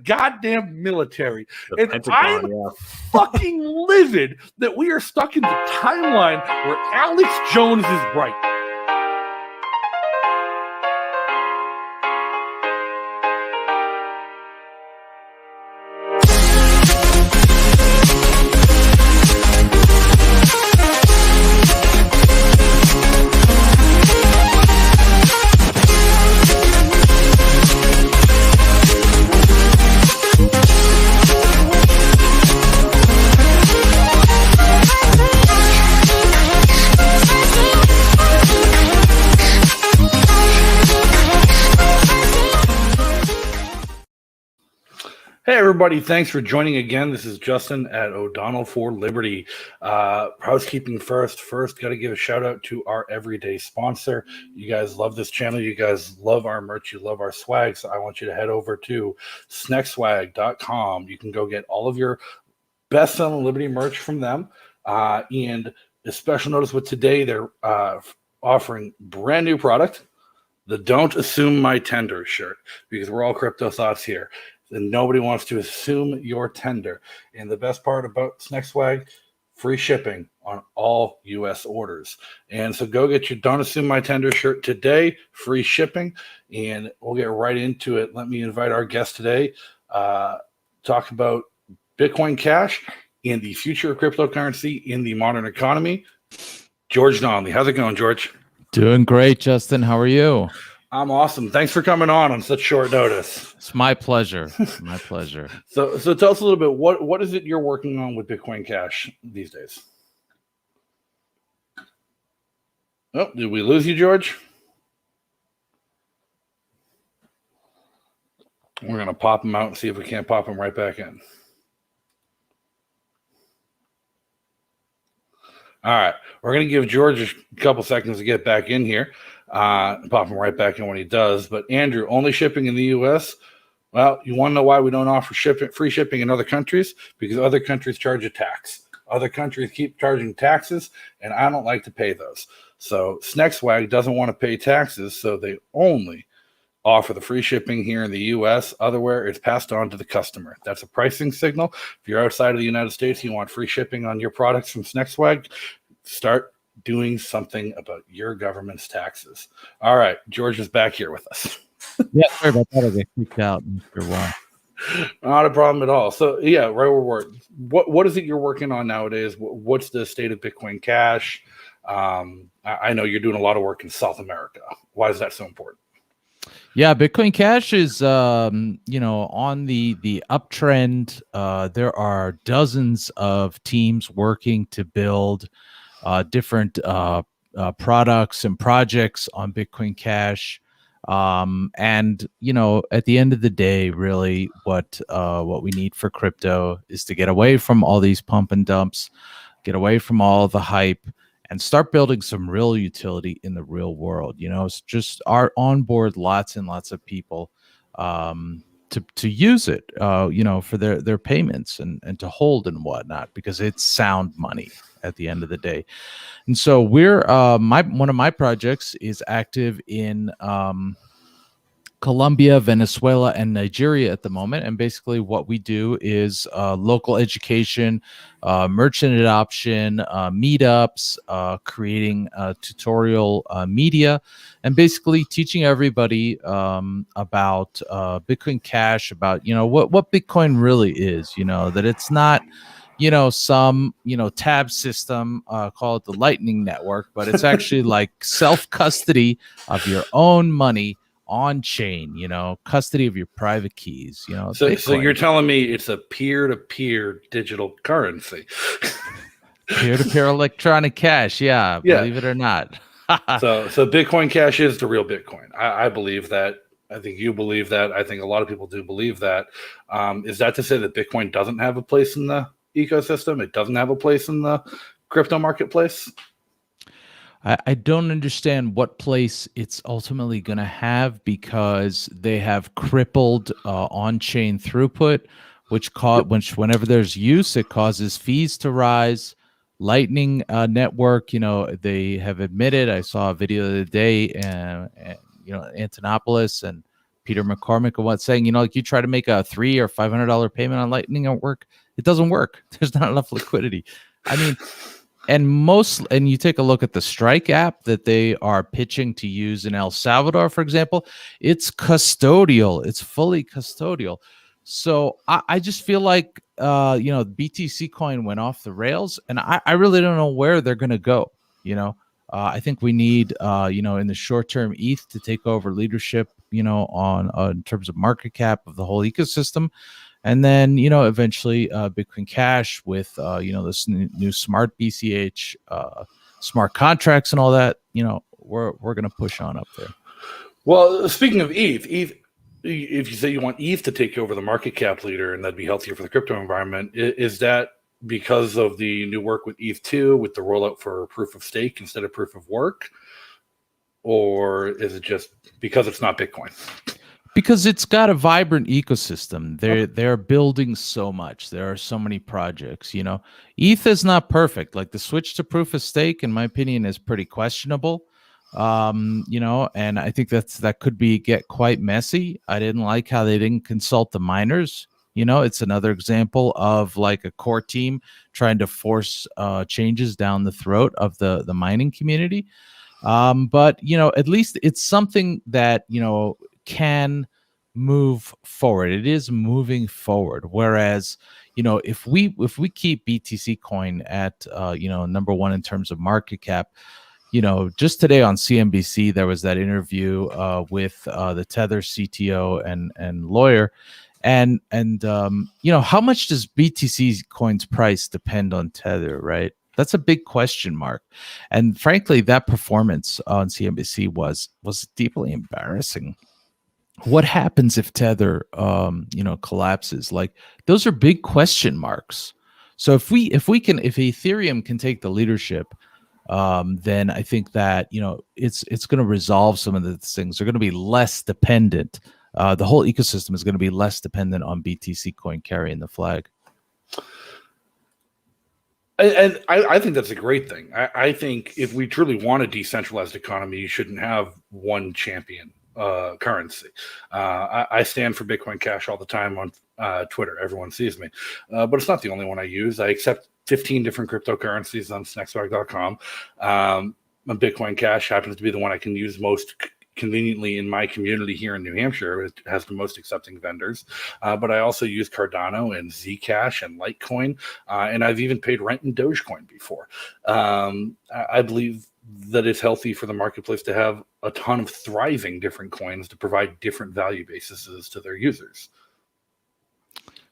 goddamn military. The And Pentagon, I'm fucking livid that we are stuck in the timeline where Alex Jones is right. Hey, everybody. Thanks for joining again. This is Justin at O'Donnell for Liberty. Housekeeping first. First, got to give a shout out to our everyday sponsor. You guys love this channel. You guys love our merch. You love our swag. So I want you to head over to sneckswag.com. You can go get all of your best selling Liberty merch from them. And a special notice with today, they're offering brand new product, the Don't Assume My Tender shirt, because we're all crypto thoughts here. And nobody wants to assume your tender. And the best part about SneckSwag, free shipping on all U.S. orders. And so go get your Don't Assume My Tender shirt today, free shipping, and we'll get right into it. Let me invite our guest today, talk about Bitcoin Cash and the future of cryptocurrency in the modern economy. George Donnelly. How's it going, George? Doing great, Justin. How are you? I'm awesome. Thanks for coming on such short notice. It's my pleasure. My pleasure. So tell us a little bit, what is it you're working on with Bitcoin Cash these days? Oh, did we lose you, George? We're going to pop him out and see if we can't pop him right back in. All right. We're going to give George a couple seconds to get back in here. Pop him right back in when he does. But Andrew, only shipping in the U.S.? Well, you want to know why we don't offer free shipping in other countries? Because other countries charge a tax. Other countries keep charging taxes, and I don't like to pay those. So SneckSwag doesn't want to pay taxes, so they only offer the free shipping here in the U.S. Otherwhere, it's passed on to the customer. That's a pricing signal. If you're outside of the United States, you want free shipping on your products from SneckSwag, start doing something about your government's taxes. All right, George is back here with us. Yeah, sorry about that. I got kicked out after a while. Not a problem at all. So yeah, right where we're. What is it you're working on nowadays? What's the state of Bitcoin Cash? I know you're doing a lot of work in South America. Why is that so important? Yeah, Bitcoin Cash is on the uptrend. There are dozens of teams working to build different products and projects on Bitcoin Cash. And at the end of the day, really what we need for crypto is to get away from all these pump and dumps, get away from all the hype, and start building some real utility in the real world. It's just onboard lots and lots of people to use it, for their payments and to hold and whatnot, because it's sound money at the end of the day. And so we're one of my projects is active in Colombia, Venezuela, and Nigeria at the moment. And basically what we do is local education, merchant adoption, meetups, creating tutorial media, and basically teaching everybody about Bitcoin Cash, about, what Bitcoin really is, that it's not, some, tab system, call it the Lightning Network, but it's actually like self-custody of your own money on chain, custody of your private keys, So you're telling me it's a peer-to-peer digital currency. Peer-to-peer electronic cash. Yeah. Believe it or not. So Bitcoin Cash is the real Bitcoin. I believe that. I think you believe that. I think a lot of people do believe that. Is that to say that Bitcoin doesn't have a place in the ecosystem? It doesn't have a place in the crypto marketplace? I don't understand what place it's ultimately going to have, because they have crippled on-chain throughput, which whenever there's use, it causes fees to rise. Lightning Network, they have admitted. I saw a video the other day, Antonopoulos and Peter McCormick and what saying, like you try to make a $300 or $500 payment on Lightning Network, it doesn't work. There's not enough liquidity. I mean, and you take a look at the Strike app that they are pitching to use in El Salvador, for example, it's custodial. It's fully custodial. So I just feel like BTC coin went off the rails, and I really don't know where they're going to go. I think we need in the short term ETH to take over leadership, on in terms of market cap of the whole ecosystem. And then, eventually Bitcoin Cash with, this new smart BCH, smart contracts and all that, we're going to push on up there. Well, speaking of ETH, if you say you want ETH to take over the market cap leader and that'd be healthier for the crypto environment, is that because of the new work with ETH2, with the rollout for proof of stake instead of proof of work? Or is it just because it's not Bitcoin? Because it's got a vibrant ecosystem. They're building so much. There are so many projects. ETH is not perfect. Like the switch to proof of stake, in my opinion, is pretty questionable. And I think that could get quite messy. I didn't like how they didn't consult the miners. It's another example of like a core team trying to force changes down the throat of the mining community. But at least it's something that can move forward. It is moving forward. Whereas, if we keep BTC coin at number one in terms of market cap, just today on CNBC there was that interview with the Tether CTO and lawyer, and how much does BTC coin's price depend on Tether, right? That's a big question mark. And frankly, that performance on CNBC was deeply embarrassing. What happens if Tether collapses? Like, those are big question marks. So if Ethereum can take the leadership, then I think that it's going to resolve some of the things. They're going to be less dependent. The whole ecosystem is going to be less dependent on BTC coin carrying the flag. And I think that's a great thing. I think if we truly want a decentralized economy, you shouldn't have one champion currency. I stand for Bitcoin Cash all the time on Twitter. Everyone sees me. But it's not the only one I use. I accept 15 different cryptocurrencies on snackswag.com. Bitcoin Cash happens to be the one I can use most conveniently in my community here in New Hampshire. It has the most accepting vendors. But I also use Cardano and Zcash and Litecoin. And I've even paid rent in Dogecoin before. I believe that it's healthy for the marketplace to have a ton of thriving different coins to provide different value bases to their users.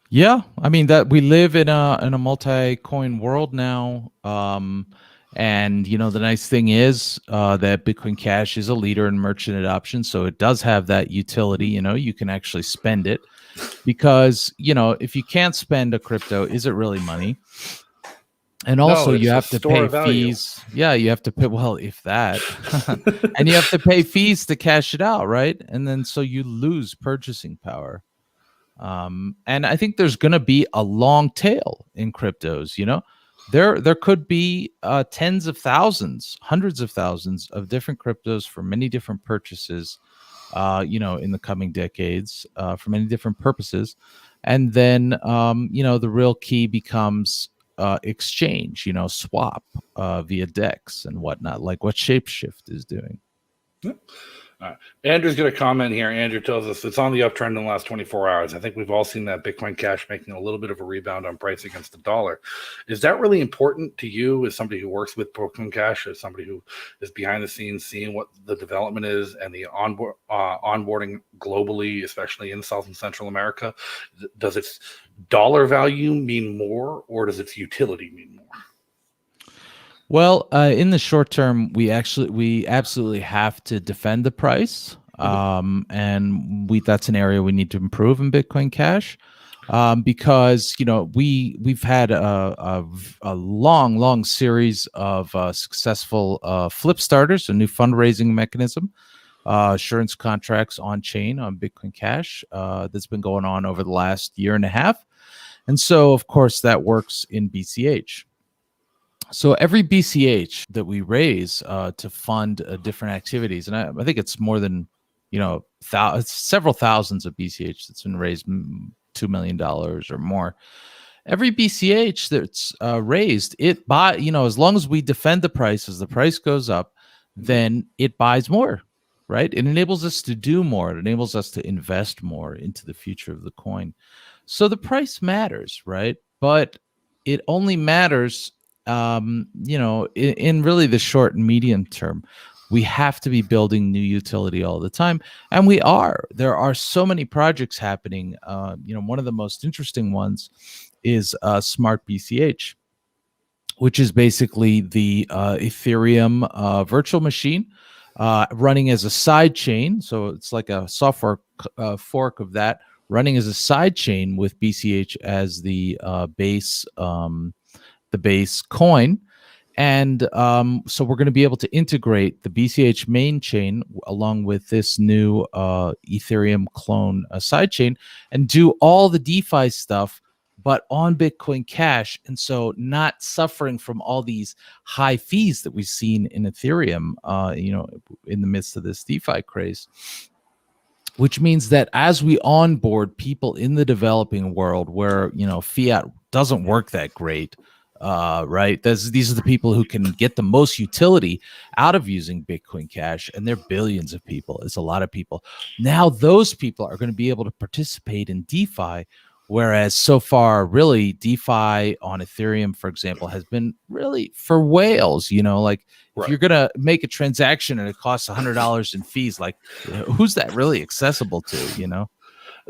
Yeah, I mean that we live in a multi-coin world now, and the nice thing is that Bitcoin Cash is a leader in merchant adoption, so it does have that utility. You can actually spend it, because if you can't spend a crypto, is it really money? And also, you have to pay fees. Yeah, you have to pay. Well, if that, and you have to pay fees to cash it out, right? And then so you lose purchasing power. And I think there's going to be a long tail in cryptos. There could be tens of thousands, hundreds of thousands of different cryptos for many different purchases, in the coming decades, for many different purposes. And then, the real key becomes exchange, swap via DEX and whatnot, like what Shapeshift is doing. Yep. Andrew's got a comment here. Andrew tells us it's on the uptrend in the last 24 hours. I think we've all seen that Bitcoin Cash making a little bit of a rebound on price against the dollar. Is that really important to you as somebody who works with Bitcoin Cash, as somebody who is behind the scenes seeing what the development is and the onboarding globally, especially in South and Central America? Does its dollar value mean more, or does its utility mean more? Well, in the short term, we absolutely have to defend the price, and that's an area we need to improve in Bitcoin Cash, because we've had a long series of successful flip starters, a new fundraising mechanism, assurance contracts on chain on Bitcoin Cash that's been going on over the last year and a half, and so of course that works in BCH. So every BCH that we raise to fund different activities, and I think it's more than several thousands of BCH that's been raised, $2 million or more. Every BCH that's raised, as long as we defend the price, as the price goes up, then it buys more, right? It enables us to do more. It enables us to invest more into the future of the coin. So the price matters, right? But it only matters, in really the short and medium term. We have to be building new utility all the time, and we are. There are so many projects happening. One of the most interesting ones is Smart BCH, which is basically the Ethereum virtual machine running as a side chain. So it's like a software fork of that, running as a side chain with BCH as the base coin. And so we're going to be able to integrate the BCH main chain along with this new Ethereum clone sidechain and do all the DeFi stuff, but on Bitcoin Cash. And so not suffering from all these high fees that we've seen in Ethereum, in the midst of this DeFi craze. Which means that as we onboard people in the developing world where, fiat doesn't work that great, right? These are the people who can get the most utility out of using Bitcoin Cash, and they're billions of people. It's a lot of people. Now those people are going to be able to participate in DeFi, whereas so far, really, DeFi on Ethereum, for example, has been really for whales. If you're going to make a transaction and it costs $100 in fees, like who's that really accessible to?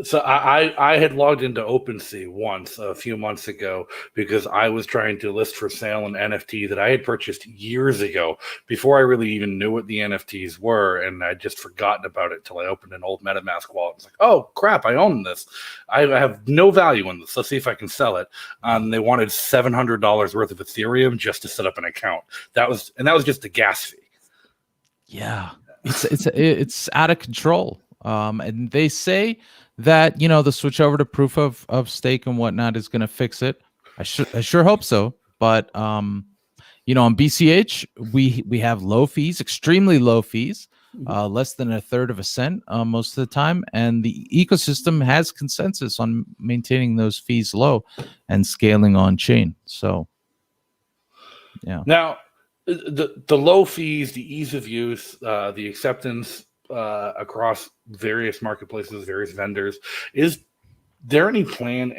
So I had logged into OpenSea once a few months ago because I was trying to list for sale an NFT that I had purchased years ago before I really even knew what the NFTs were, and I'd just forgotten about it till I opened an old MetaMask wallet. It's like, oh crap, I own this. I have no value in this. Let's see if I can sell it. They wanted $700 worth of Ethereum just to set up an account. That was just the gas fee. Yeah, it's out of control. And they say that the switch over to proof of stake and whatnot is going to fix it. I sure hope so. But on BCH we have low fees, extremely low fees, less than a third of a cent most of the time, and the ecosystem has consensus on maintaining those fees low and scaling on chain. So, yeah. Now, the low fees, the ease of use, the acceptance across various marketplaces, various vendors. Is there any plan?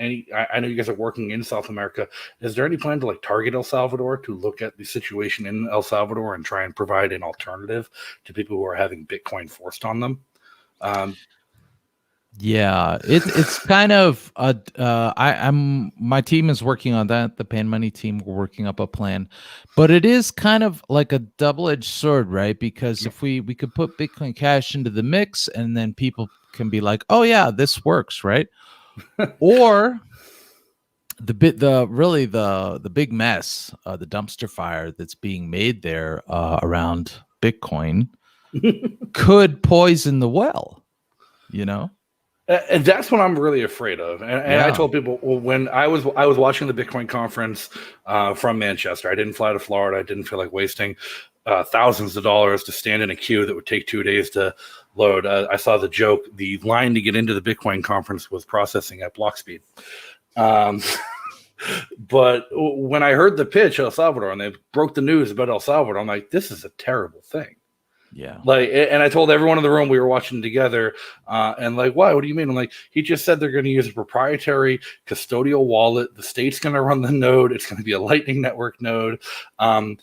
I know you guys are working in South America. Is there any plan to target El Salvador, to look at the situation in El Salvador and try and provide an alternative to people who are having Bitcoin forced on them? Yeah, it's kind of my team is working on that. The Pan Money team, we're working up a plan, but it is kind of like a double-edged sword, right? Because if we could put Bitcoin Cash into the mix, and then people can be like, oh yeah, this works, right? Or the big mess, the dumpster fire that's being made there around Bitcoin could poison the well, And that's what I'm really afraid of. And I told people, well, when I was watching the Bitcoin conference from Manchester, I didn't fly to Florida. I didn't feel like wasting thousands of dollars to stand in a queue that would take 2 days to load. I saw the joke. The line to get into the Bitcoin conference was processing at block speed. But when I heard the pitch, El Salvador, and they broke the news about El Salvador, I'm like, this is a terrible thing. Yeah. And I told everyone in the room, we were watching together, and why? What do you mean? I'm like, he just said they're going to use a proprietary custodial wallet. The state's going to run the node. It's going to be a Lightning Network node. And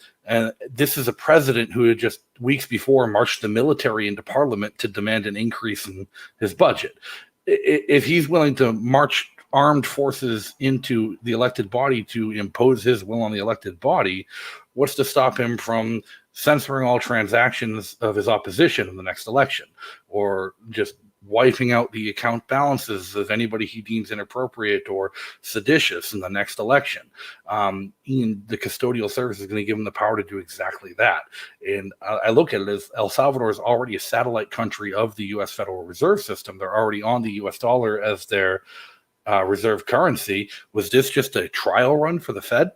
this is a president who had just weeks before marched the military into parliament to demand an increase in his budget. If he's willing to march armed forces into the elected body to impose his will on the elected body, what's to stop him from censoring all transactions of his opposition in the next election, or just wiping out the account balances of anybody he deems inappropriate or seditious in the next election? The custodial service is going to give him the power to do exactly that. And I look at it as El Salvador is already a satellite country of the U.S. Federal Reserve System. They're already on the U.S. dollar as their reserve currency. Was this just a trial run for the Fed?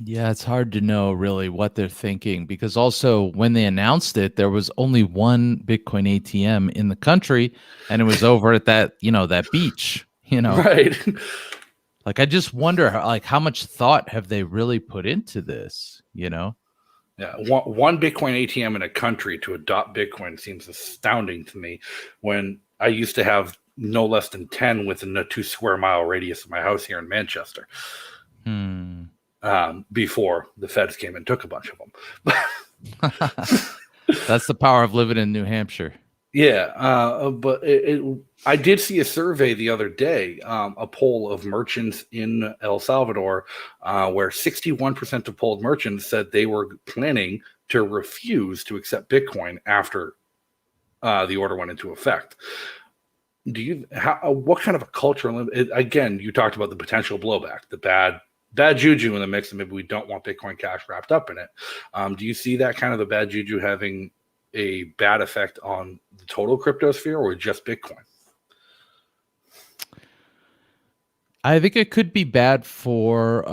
Yeah, it's hard to know really what they're thinking because also when they announced it, there was only one Bitcoin ATM in the country, and it was over at that, that beach, Right. Like I just wonder like how much thought have they really put into this? Yeah, one Bitcoin ATM in a country to adopt Bitcoin seems astounding to me when I used to have no less than 10 within a 2 square mile radius of my house here in Manchester, Hmm. before the feds came and took a bunch of them. That's the power of living in New Hampshire. Yeah, but I did see a survey the other day, a poll of merchants in El Salvador, where 61% of polled merchants said they were planning to refuse to accept Bitcoin after the order went into effect. What kind of a cultural, again, you talked about the potential blowback, the bad juju in the mix, and maybe we don't want Bitcoin Cash wrapped up in it. Do you see that kind of a bad juju having a bad effect on the total crypto sphere or just Bitcoin? I think it could be bad for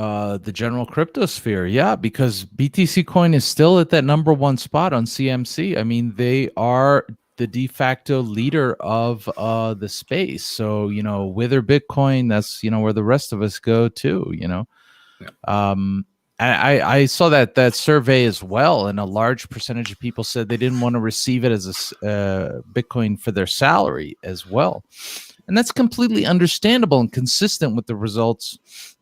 the general crypto sphere. Yeah, because BTC coin is still at that number one spot on CMC. I mean, they are the de facto leader of the space. So, wither Bitcoin, that's, where the rest of us go too. Yeah. Um, I saw that survey as well, and a large percentage of people said they didn't want to receive it as a Bitcoin for their salary as well. And that's completely understandable and consistent with the results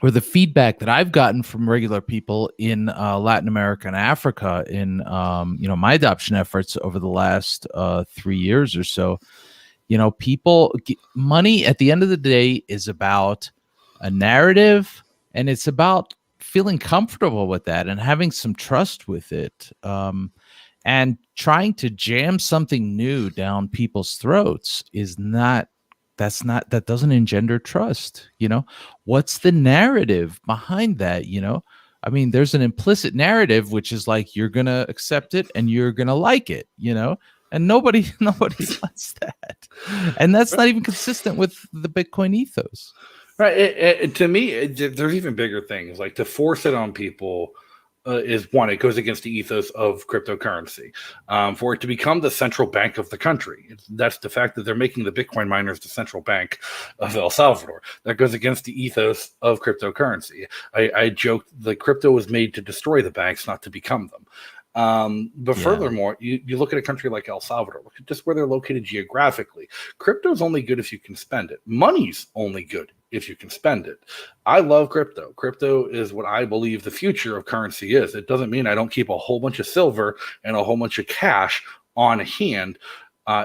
or the feedback that I've gotten from regular people in Latin America and Africa in my adoption efforts over the last 3 years or so. People money at the end of the day is about a narrative, and it's about feeling comfortable with that and having some trust with it. And trying to jam something new down people's throats that doesn't engender trust. What's the narrative behind that? I mean, there's an implicit narrative which is like you're gonna accept it and you're gonna like it, and nobody wants that, and that's not even consistent with the Bitcoin ethos. Right. To me, there's even bigger things like to force it on people. Is one, it goes against the ethos of cryptocurrency. For it to become the central bank of the country, that's the fact that they're making the Bitcoin miners the central bank of El Salvador. That goes against the ethos of cryptocurrency. I joked the crypto was made to destroy the banks, not to become them. But Yeah. furthermore, you look at a country like El Salvador, look at just where they're located geographically. Crypto is only good if you can spend it. Money's only good if you can spend it. I love crypto. Crypto is what I believe the future of currency is. It doesn't mean I don't keep a whole bunch of silver and a whole bunch of cash on hand.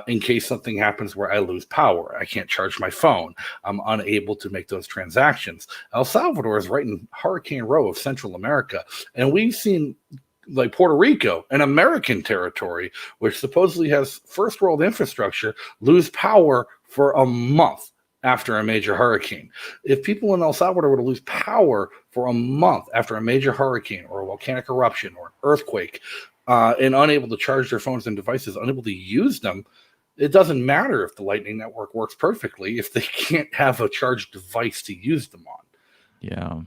In case something happens where I lose power, I can't charge my phone, I'm unable to make those transactions. El Salvador is right in Hurricane Row of Central America, and we've seen like Puerto Rico, an American territory, which supposedly has first world infrastructure, lose power for a month after a major hurricane. If people in El Salvador were to lose power for a month after a major hurricane or a volcanic eruption or an earthquake, and unable to charge their phones and devices, unable to use them, it doesn't matter if the Lightning Network works perfectly if they can't have a charged device to use them on. Yeah.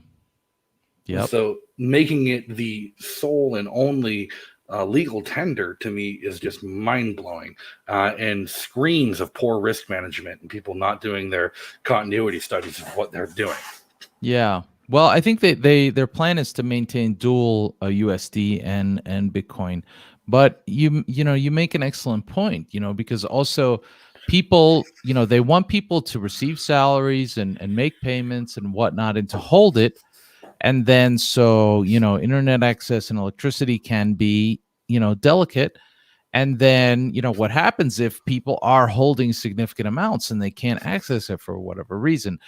Yep. So making it the sole and only legal tender to me is just mind blowing, and screams of poor risk management and people not doing their continuity studies of what they're doing. Yeah. Well, I think their plan is to maintain dual USD and Bitcoin, but you make an excellent point, because also people, they want people to receive salaries and make payments and whatnot and to hold it, and then so internet access and electricity can be delicate, and then what happens if people are holding significant amounts and they can't access it for whatever reason.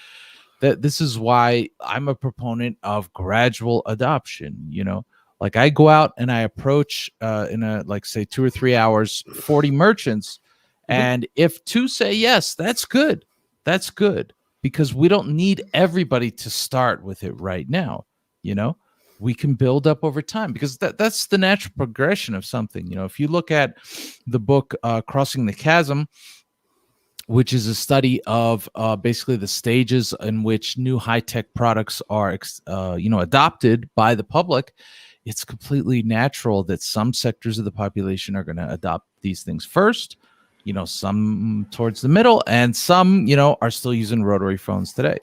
That this is why I'm a proponent of gradual adoption. Like I go out and I approach in a like say 2 or 3 hours 40 merchants, and if two say yes, that's good. That's good, because we don't need everybody to start with it right now. We can build up over time, because that's the natural progression of something. If you look at the book Crossing the Chasm, which is a study of basically the stages in which new high-tech products are adopted by the public. It's completely natural that some sectors of the population are going to adopt these things first, some towards the middle, and some are still using rotary phones today.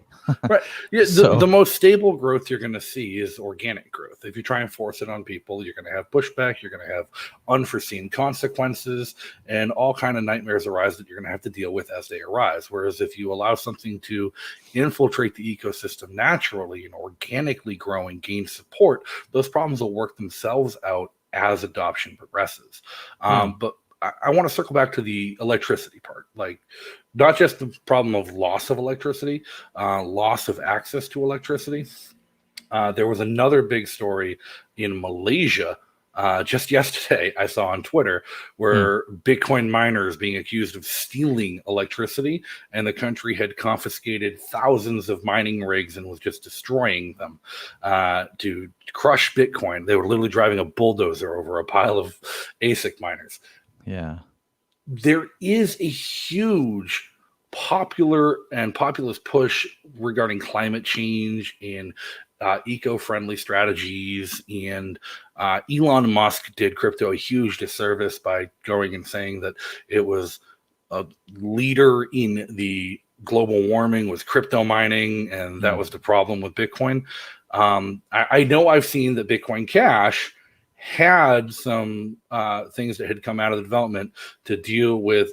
Right. Yeah. So The most stable growth you're going to see is organic growth. If you try and force it on people, you're going to have pushback. You're going to have unforeseen consequences, and all kind of nightmares arise that you're going to have to deal with as they arise. Whereas if you allow something to infiltrate the ecosystem naturally and organically grow and gain support, those problems will work themselves out as adoption progresses. yeah. But I want to circle back to the electricity part, like not just the problem of loss of electricity, loss of access to electricity. There was another big story in Malaysia just yesterday, I saw on Twitter, where Bitcoin miners being accused of stealing electricity, and the country had confiscated thousands of mining rigs and was just destroying them to crush Bitcoin. They were literally driving a bulldozer over a pile of ASIC miners. Yeah. There is a huge popular and populist push regarding climate change and eco-friendly strategies, and Elon Musk did crypto a huge disservice by going and saying that it was a leader in the global warming was crypto mining, and that was the problem with Bitcoin. I know I've seen that Bitcoin Cash had some things that had come out of the development to deal with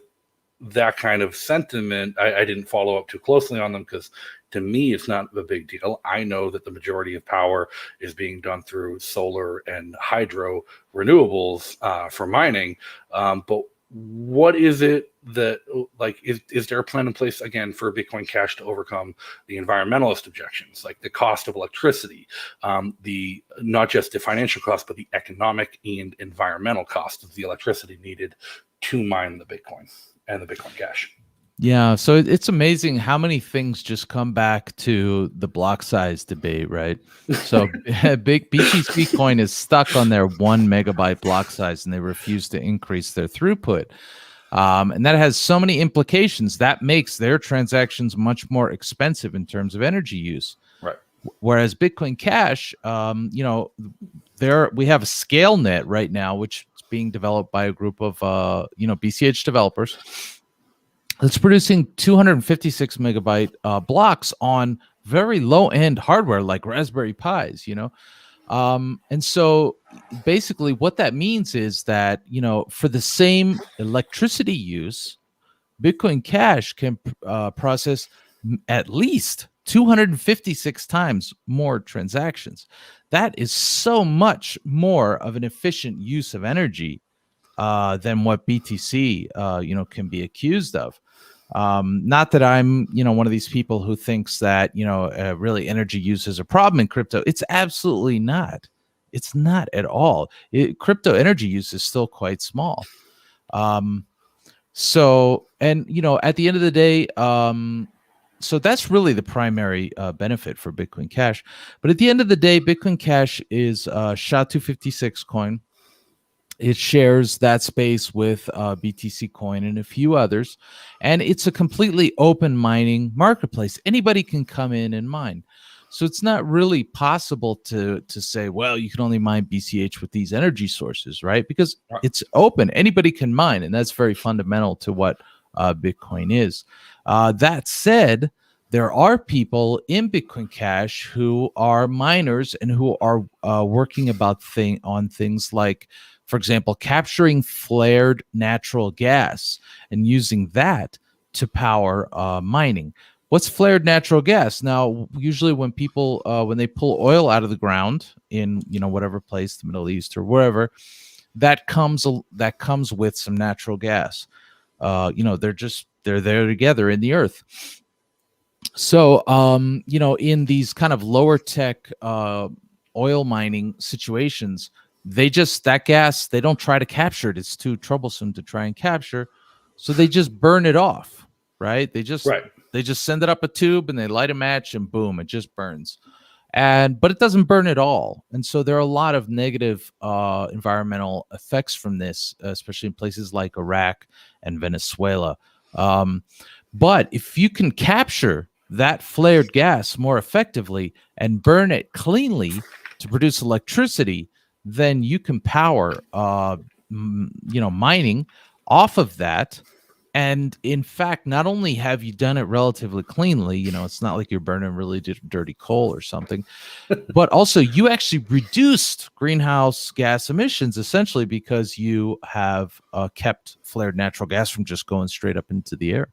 that kind of sentiment. I didn't follow up too closely on them because to me, it's not a big deal. I know that the majority of power is being done through solar and hydro renewables for mining. But what is it that, like, is there a plan in place again for Bitcoin Cash to overcome the environmentalist objections, like the cost of electricity, the not just the financial cost, but the economic and environmental cost of the electricity needed to mine the Bitcoin and the Bitcoin Cash? Yeah, so it's amazing how many things just come back to the block size debate, right? So big BTC coin is stuck on their 1 megabyte block size, and they refuse to increase their throughput. And that has so many implications. That makes their transactions much more expensive in terms of energy use. Right. Whereas Bitcoin Cash, there we have a scale net right now, which is being developed by a group of BCH developers. It's producing 256 megabyte blocks on very low end hardware like Raspberry Pis, and so basically what that means is that, for the same electricity use, Bitcoin Cash can process at least 256 times more transactions. That is so much more of an efficient use of energy than what BTC, can be accused of. Not that I'm, one of these people who thinks that, really energy use is a problem in crypto. It's absolutely not. It's not at all. Crypto energy use is still quite small. So, and, at the end of the day, so that's really the primary benefit for Bitcoin Cash. But at the end of the day, Bitcoin Cash is SHA-256 coin. It shares that space with BTC Coin and a few others, and it's a completely open mining marketplace. Anybody can come in and mine. So it's not really possible to say, well, you can only mine BCH with these energy sources, right? Because it's open. Anybody can mine, and that's very fundamental to what Bitcoin is. That said, there are people in Bitcoin Cash who are miners and who are working on things like, for example, capturing flared natural gas and using that to power mining. What's flared natural gas? Now, usually when people when they pull oil out of the ground in whatever place, the Middle East or wherever, that comes with some natural gas. They're there together in the earth. So, in these kind of lower tech oil mining situations, that gas, they don't try to capture it. It's too troublesome to try and capture. So they just burn it off, right? They just send it up a tube and they light a match and boom, it just burns. But it doesn't burn at all. And so there are a lot of negative environmental effects from this, especially in places like Iraq and Venezuela. But if you can capture that flared gas more effectively and burn it cleanly to produce electricity, then you can power, mining off of that. And in fact, not only have you done it relatively cleanly, it's not like you're burning really dirty coal or something, but also you actually reduced greenhouse gas emissions essentially because you have kept flared natural gas from just going straight up into the air.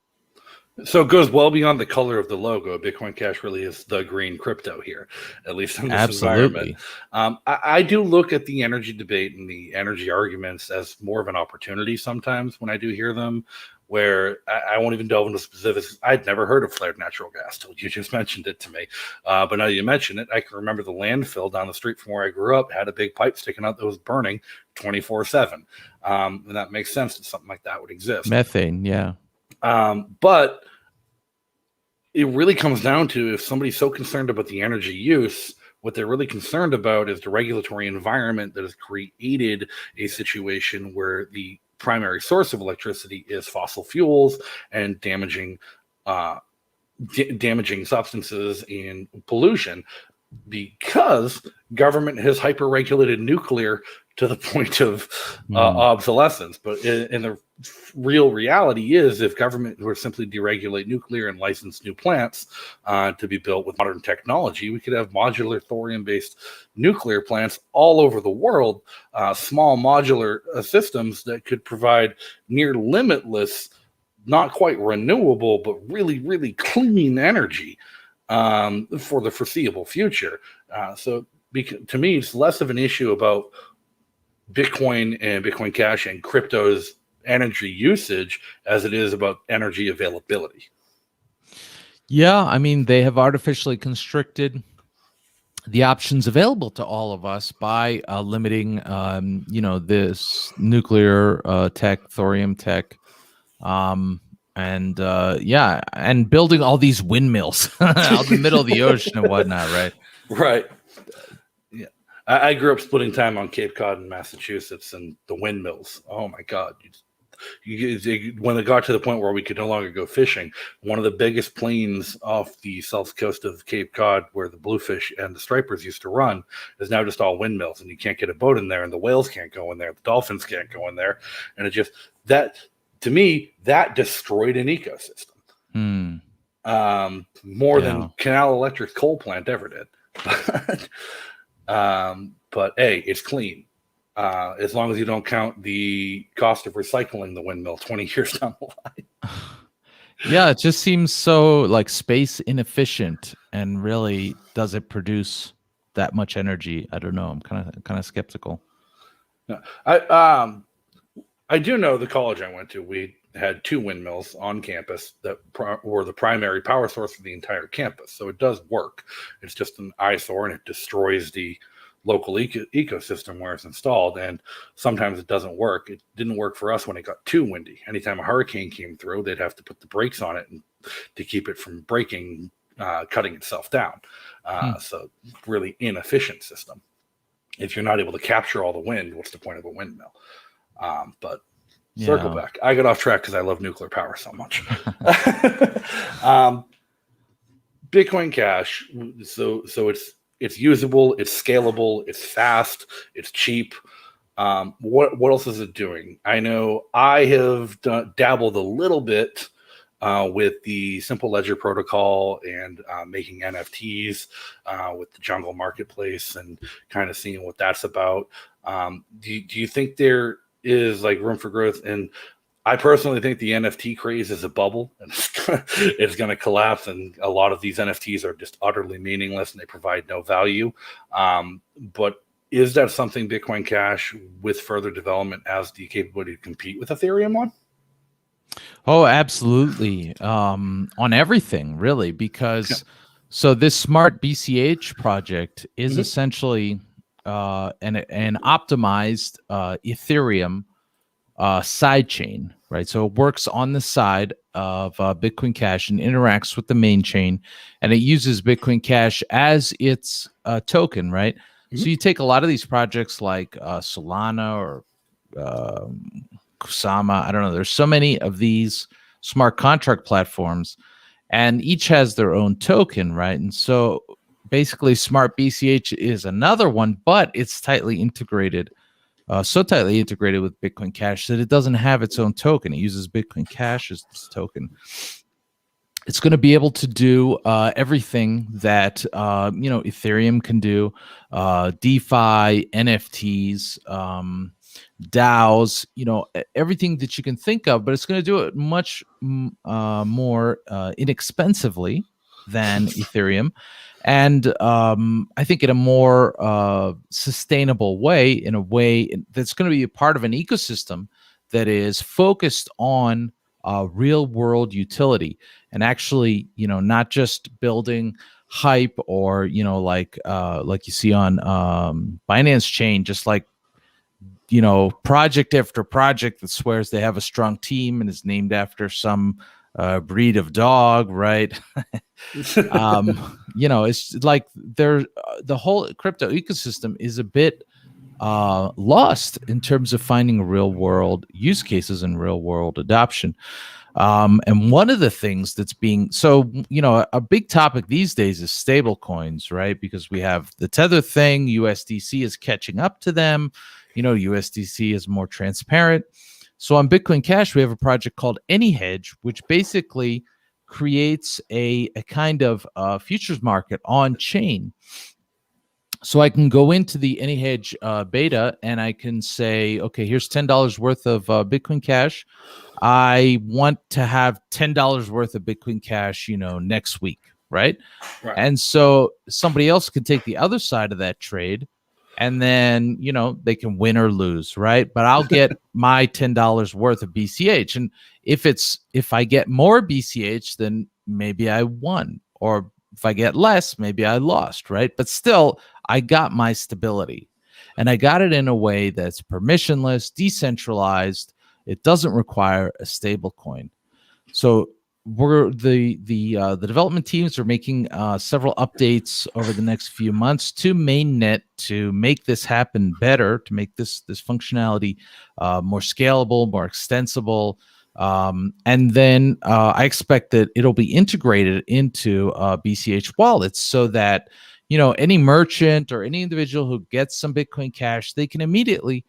So it goes well beyond the color of the logo. Bitcoin Cash really is the green crypto here, at least in this environment. Absolutely. I do look at the energy debate and the energy arguments as more of an opportunity sometimes when I do hear them, where I won't even delve into specifics. I'd never heard of flared natural gas till you just mentioned it to me. But now you mention it, I can remember the landfill down the street from where I grew up had a big pipe sticking out that was burning 24/7. And that makes sense that something like that would exist. Methane, yeah. But it really comes down to, if somebody's so concerned about the energy use, what they're really concerned about is the regulatory environment that has created a situation where the primary source of electricity is fossil fuels and damaging substances and pollution, because government has hyper-regulated nuclear to the point of obsolescence. But in the real reality is, if government were simply deregulate nuclear and license new plants to be built with modern technology, we could have modular thorium-based nuclear plants all over the world, small modular systems that could provide near limitless, not quite renewable, but really, really clean energy for the foreseeable future. So to me, it's less of an issue about Bitcoin and Bitcoin Cash and crypto's energy usage as it is about energy availability. Yeah, I mean, they have artificially constricted the options available to all of us by limiting, this nuclear tech, thorium tech, and building all these windmills out in the middle of the ocean and whatnot, right? Right. Yeah. I grew up splitting time on Cape Cod in Massachusetts, and the windmills. Oh my God. When it got to the point where we could no longer go fishing, one of the biggest plains off the south coast of Cape Cod, where the bluefish and the stripers used to run, is now just all windmills, and you can't get a boat in there, and the whales can't go in there, the dolphins can't go in there, and it just, that, to me, that destroyed an ecosystem more than Canal Electric's coal plant ever did. But hey, it's clean. As long as you don't count the cost of recycling the windmill 20 years down the line. Yeah, it just seems so like space inefficient, and really, does it produce that much energy? I don't know. I'm kind of skeptical. No, I do know the college I went to, we had 2 windmills on campus that were the primary power source for the entire campus. So it does work. It's just an eyesore, and it destroys the local ecosystem where it's installed, and sometimes it doesn't work. It didn't work for us when it got too windy. Anytime a hurricane came through, they'd have to put the brakes on it to keep it from breaking, cutting itself down. So really inefficient system. If you're not able to capture all the wind, what's the point of a windmill? But circle back. I got off track because I love nuclear power so much. Bitcoin Cash. So it's usable, it's scalable, it's fast, it's cheap. What else is it doing? I know I have dabbled a little bit with the Simple Ledger protocol and making NFTs with the Jungle Marketplace, and kind of seeing what that's about. Do you think there is like room for growth? And I personally think the NFT craze is a bubble, and it's going to collapse, and a lot of these NFTs are just utterly meaningless, and they provide no value. But is that something Bitcoin Cash, with further development, has the capability to compete with Ethereum on? Oh, absolutely. On everything, really, because so this smart BCH project is essentially an optimized Ethereum sidechain, right? So it works on the side of Bitcoin Cash and interacts with the main chain, and it uses Bitcoin Cash as its token, right? So you take a lot of these projects like Solana or Kusama. I don't know. There's so many of these smart contract platforms, and each has their own token, right? And so basically, Smart BCH is another one, but it's tightly integrated. So tightly integrated with Bitcoin Cash that it doesn't have its own token. It uses Bitcoin Cash as its token. It's going to be able to do everything that Ethereum can do, DeFi, NFTs, DAOs, everything that you can think of. But it's going to do it much more inexpensively than Ethereum, and I think in a more sustainable way, in a way that's going to be a part of an ecosystem that is focused on real world utility, and actually, not just building hype, or like you see on Binance Chain, just like project after project that swears they have a strong team and is named after some breed of dog, right? It's like the whole crypto ecosystem is a bit lost in terms of finding real world use cases and real world adoption. And one of the things that's being a big topic these days is stable coins, right? Because we have the Tether thing, USDC is catching up to them. USDC is more transparent. So on Bitcoin Cash, we have a project called AnyHedge, which basically creates a kind of futures market on chain. So I can go into the AnyHedge beta and I can say, okay, here's $10 worth of Bitcoin Cash. I want to have $10 worth of Bitcoin Cash, next week, right? And so somebody else can take the other side of that trade, and then, they can win or lose, right? But I'll get my $10 worth of BCH. And if I get more BCH, then maybe I won. Or if I get less, maybe I lost, right? But still, I got my stability. And I got it in a way that's permissionless, decentralized. It doesn't require a stable coin. So the development teams are making several updates over the next few months to mainnet to make this happen better, to make this functionality more scalable, more extensible. And then I expect that it'll be integrated into BCH wallets, so that any merchant or any individual who gets some Bitcoin Cash, they can immediately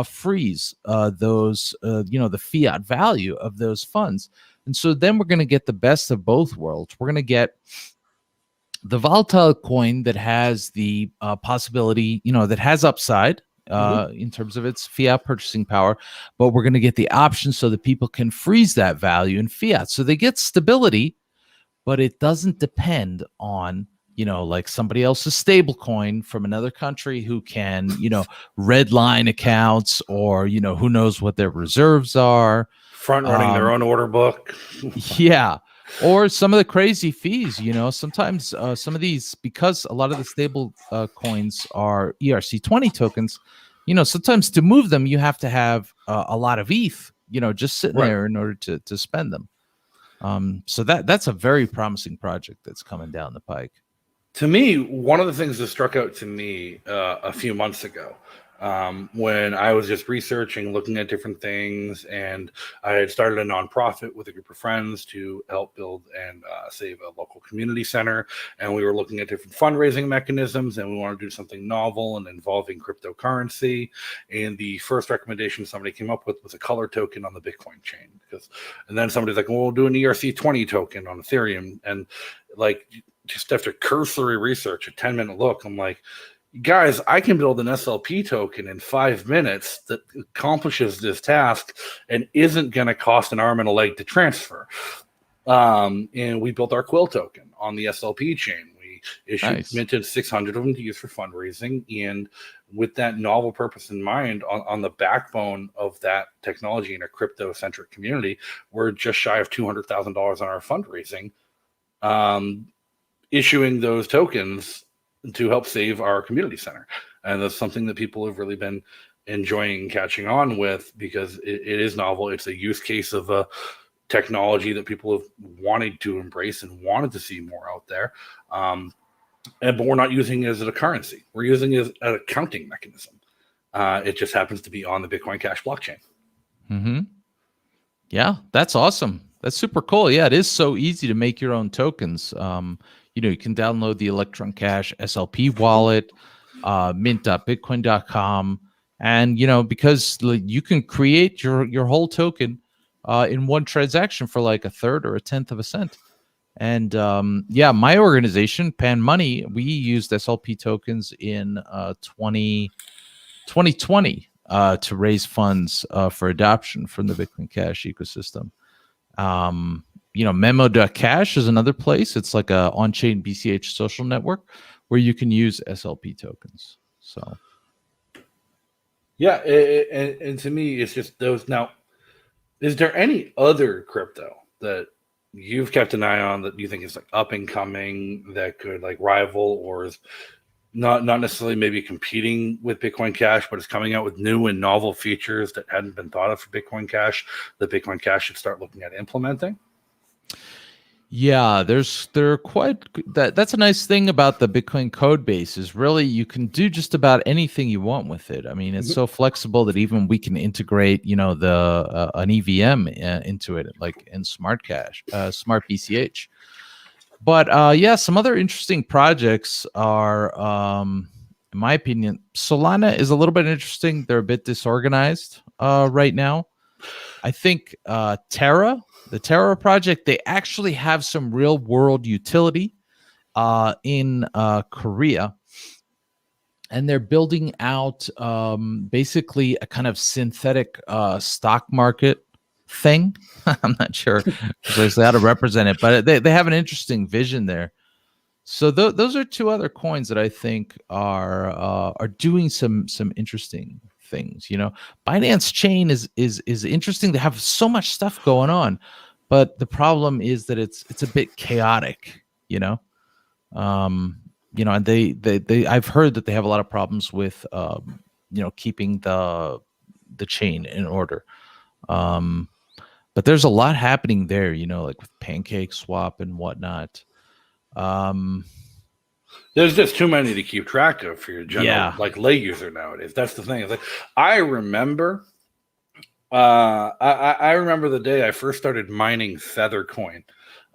freeze those the fiat value of those funds. And so then we're going to get the best of both worlds. We're going to get the volatile coin that has the possibility, that has upside in terms of its fiat purchasing power, but we're going to get the option so that people can freeze that value in fiat. So they get stability, but it doesn't depend on like somebody else's stable coin from another country who can red line accounts, or who knows what their reserves are, front running their own order book. Yeah. Or some of the crazy fees, sometimes some of these, because a lot of the stable coins are ERC20 tokens, sometimes to move them, you have to have a lot of ETH, just sitting there in order to spend them. So that's a very promising project that's coming down the pike. To me, one of the things that struck out to me a few months ago, when I was just researching, looking at different things, and I had started a nonprofit with a group of friends to help build and save a local community center, and we were looking at different fundraising mechanisms, and we wanted to do something novel and involving cryptocurrency. And the first recommendation somebody came up with was a color token on the Bitcoin chain, and then somebody's like, well, we'll do an ERC20 token on Ethereum, and like, just after cursory research, a 10-minute look, I'm like, guys, I can build an SLP token in 5 minutes that accomplishes this task and isn't going to cost an arm and a leg to transfer. And we built our Quill token on the SLP chain. We minted 600 of them to use for fundraising. And with that novel purpose in mind, on the backbone of that technology in a crypto-centric community, we're just shy of $200,000 on our fundraising, issuing those tokens to help save our community center. And that's something that people have really been enjoying catching on with, because it is novel. It's a use case of a technology that people have wanted to embrace and wanted to see more out there. But we're not using it as a currency. We're using it as an accounting mechanism. It just happens to be on the Bitcoin Cash blockchain. Mm-hmm. Yeah, that's awesome. That's super cool. Yeah, it is so easy to make your own tokens. You can download the Electron Cash SLP wallet, mint.bitcoin.com, and because you can create your whole token in one transaction for like a third or a tenth of a cent. And my organization, Pan Money, we used SLP tokens in 2020 to raise funds for adoption from the Bitcoin Cash ecosystem. Memo.cash is another place. It's like a on-chain BCH social network where you can use SLP tokens. So, yeah, and to me, it's just those. Now, is there any other crypto that you've kept an eye on that you think is like up and coming that could like rival or is not necessarily maybe competing with Bitcoin Cash, but is coming out with new and novel features that hadn't been thought of for Bitcoin Cash that Bitcoin Cash should start looking at implementing? yeah, they're quite that's a nice thing about the Bitcoin code base is really you can do just about anything you want with it. I mean, it's so flexible that even we can integrate, the an EVM into it, like in Smart Cash, Smart BCH. But some other interesting projects are, in my opinion, Solana is a little bit interesting. They're a bit disorganized right now. I think the Terra project, they actually have some real world utility in Korea. And they're building out basically a kind of synthetic stock market thing. I'm not sure precisely how to represent it, but they have an interesting vision there. So those are two other coins that I think are doing some interesting things. Binance Chain is interesting. They have so much stuff going on, but the problem is that it's a bit chaotic. And they I've heard that they have a lot of problems with keeping the chain in order. But there's a lot happening there, like with Pancake Swap and whatnot. There's just too many to keep track of for your general like lay user nowadays. That's the thing. It's like I remember I remember the day I first started mining Feather Coin.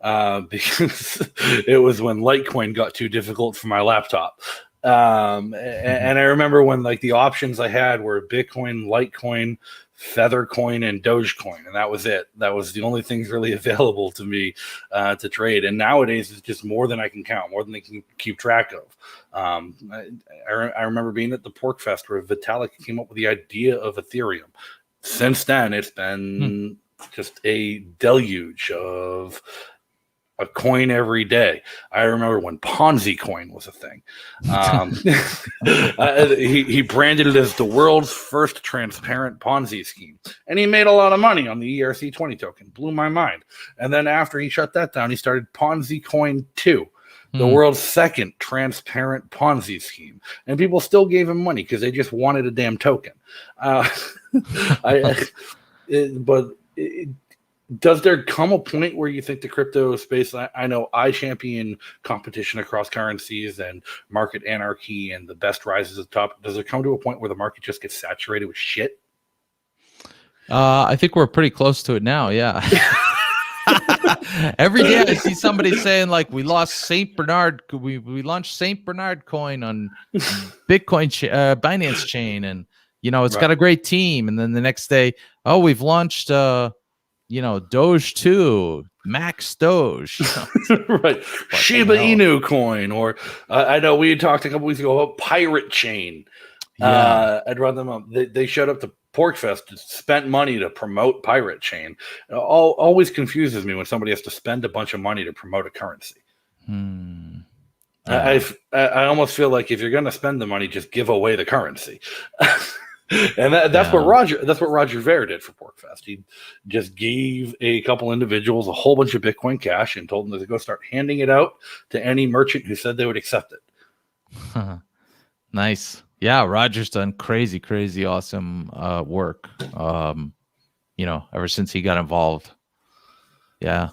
Because it was when Litecoin got too difficult for my laptop. And I remember when like the options I had were Bitcoin, Litecoin, Feathercoin, and Dogecoin, and that was it. That was the only things really available to me to trade. And nowadays, it's just more than I can count, more than they can keep track of. I remember being at the Pork Fest where Vitalik came up with the idea of Ethereum. Since then, it's been just a deluge of a coin every day. I remember when Ponzi coin was a thing. He branded it as the world's first transparent Ponzi scheme. And he made a lot of money on the ERC20 token. Blew my mind. And then after he shut that down, he started Ponzi Coin 2, the world's second transparent Ponzi scheme. And people still gave him money because they just wanted a damn token. Does there come a point where you think the crypto space, I know I champion competition across currencies and market anarchy and the best rises at the top. Does it come to a point where the market just gets saturated with shit? I think we're pretty close to it now. Yeah. Every day I see somebody saying like we lost St. Bernard. We launched St. Bernard coin on Bitcoin Binance chain. And, it's got a great team. And then the next day, we've launched, Doge 2, Max Doge. Right. Shiba Inu coin. Or I know we had talked a couple weeks ago about Pirate Chain. Yeah. I'd run them up. They showed up to Porkfest, spent money to promote Pirate Chain. It always confuses me when somebody has to spend a bunch of money to promote a currency. I almost feel like if you're going to spend the money, just give away the currency. And that's what Roger Ver did for Porkfest. He just gave a couple individuals a whole bunch of Bitcoin Cash and told them to go start handing it out to any merchant who said they would accept it. Nice. Yeah, Roger's done crazy awesome work. Ever since he got involved. Yeah.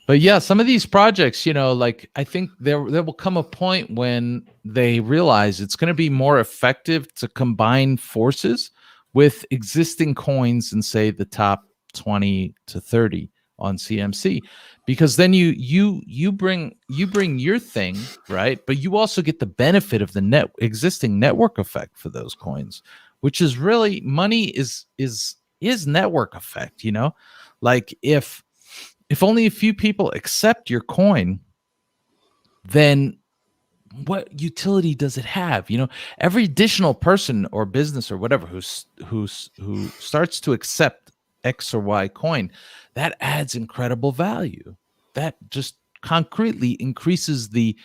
But yeah, some of these projects, I think there will come a point when they realize it's going to be more effective to combine forces with existing coins and say the top 20 to 30 on CMC, because then you bring your thing, right? But you also get the benefit of the existing network effect for those coins, which is really money is network effect, like if only a few people accept your coin, then what utility does it have? Every additional person or business or whatever who starts to accept X or Y coin, that adds incredible value. That just concretely increases the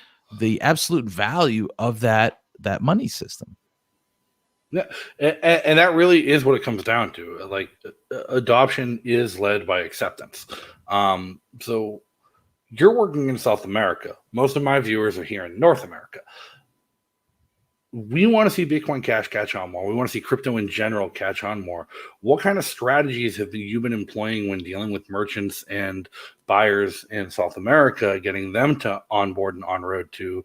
absolute value of that money system. Yeah, and that really is what it comes down to. Like, adoption is led by acceptance. So you're working in South America. Most of my viewers are here in North America. We want to see Bitcoin Cash catch on more. We want to see crypto in general catch on more. What kind of strategies have you been employing when dealing with merchants and buyers in South America, getting them to onboard and on road to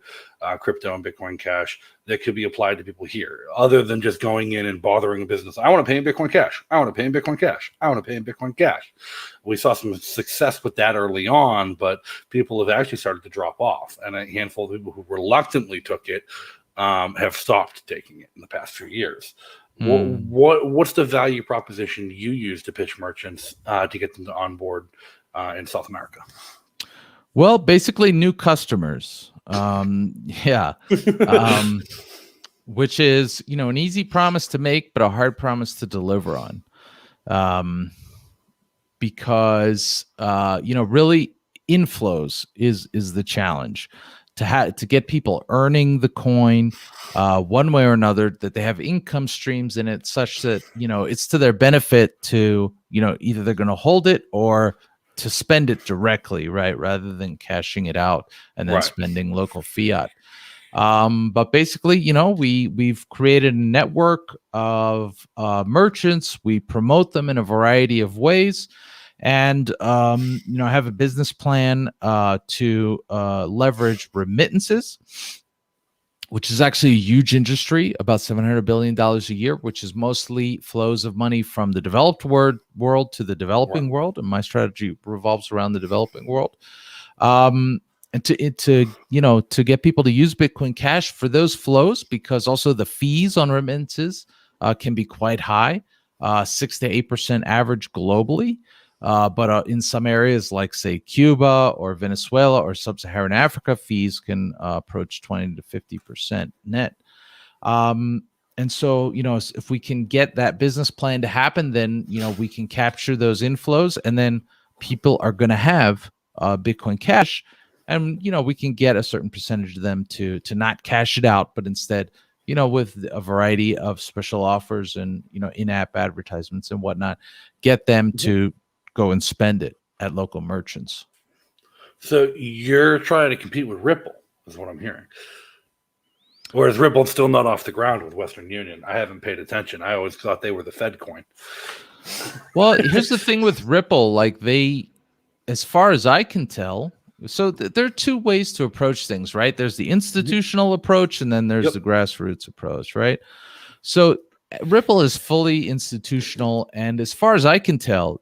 crypto and Bitcoin Cash that could be applied to people here, other than just going in and bothering a business? I want to pay in Bitcoin Cash. I want to pay in Bitcoin Cash. I want to pay in Bitcoin Cash. We saw some success with that early on, but people have actually started to drop off, and a handful of people who reluctantly took it have stopped taking it in the past few years. What's the value proposition you use to pitch merchants to get them to onboard in South America? Well, basically new customers. Which is, an easy promise to make, but a hard promise to deliver on. Because, really inflows is the challenge. To get people earning the coin one way or another, that they have income streams in it such that, it's to their benefit to, either they're going to hold it or to spend it directly, right? Rather than cashing it out and then spending local fiat. But basically, we've created a network of merchants. We promote them in a variety of ways. And, have a business plan to leverage remittances, which is actually a huge industry, about $700 billion a year, which is mostly flows of money from the developed world to the developing world. And my strategy revolves around the developing world. And to get people to use Bitcoin Cash for those flows, because also the fees on remittances can be quite high, 6 to 8% average globally. But in some areas like, say, Cuba or Venezuela or Sub-Saharan Africa, fees can approach 20 to 50% net. And so, if we can get that business plan to happen, then, we can capture those inflows, and then people are going to have Bitcoin Cash, and, we can get a certain percentage of them to not cash it out, but instead, with a variety of special offers and, in-app advertisements and whatnot, get them to go and spend it at local merchants. So you're trying to compete with Ripple, is what I'm hearing. Whereas Ripple's still not off the ground with Western Union. I haven't paid attention. I always thought they were the Fed coin. Well, here's the thing with Ripple. Like, as far as I can tell, so there are two ways to approach things, right? There's the institutional approach, and then there's the grassroots approach, right? So Ripple is fully institutional, and as far as I can tell,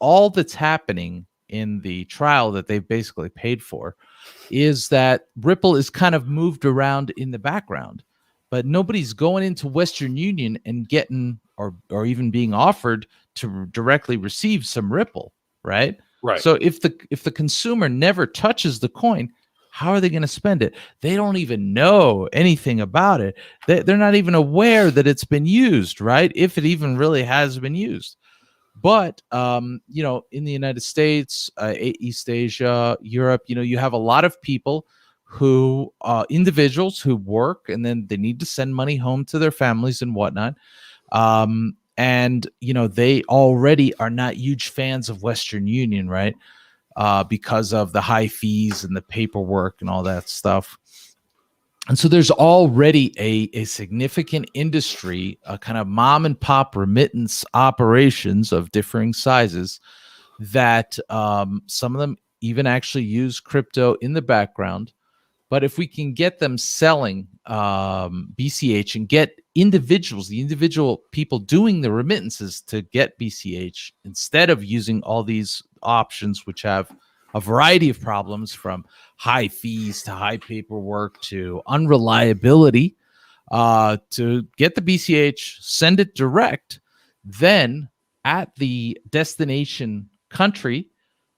all that's happening in the trial that they've basically paid for is that Ripple is kind of moved around in the background, but nobody's going into Western Union and getting or even being offered to directly receive some Ripple, right? Right. So if the consumer never touches the coin, how are they going to spend it? They don't even know anything about it. They're not even aware that it's been used, right? If it even really has been used. But, in the United States, East Asia, Europe, you have a lot of people who, individuals who work, and then they need to send money home to their families and whatnot. And, they already are not huge fans of Western Union, right? Because of the high fees and the paperwork and all that stuff. And so there's already a significant industry, a kind of mom and pop remittance operations of differing sizes that some of them even actually use crypto in the background. But if we can get them selling BCH and get individuals, the individual people doing the remittances to get BCH, instead of using all these options, which have a variety of problems from high fees to high paperwork to unreliability, to get the BCH, send it direct, then at the destination country,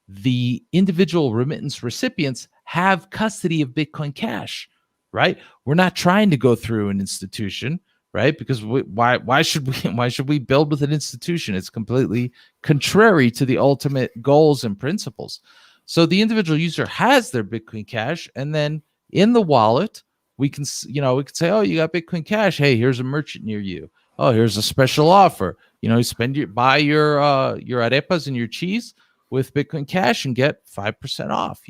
the individual remittance recipients have custody of Bitcoin Cash, right? We're not trying to go through an institution, right? Because why should we why should we build with an institution? It's completely contrary to the ultimate goals and principles. So the individual user has their Bitcoin Cash, and then in the wallet, we can we can say, oh, you got Bitcoin Cash. Hey, here's a merchant near you. Oh, here's a special offer. Buy your arepas and your cheese with Bitcoin Cash and get 5% off.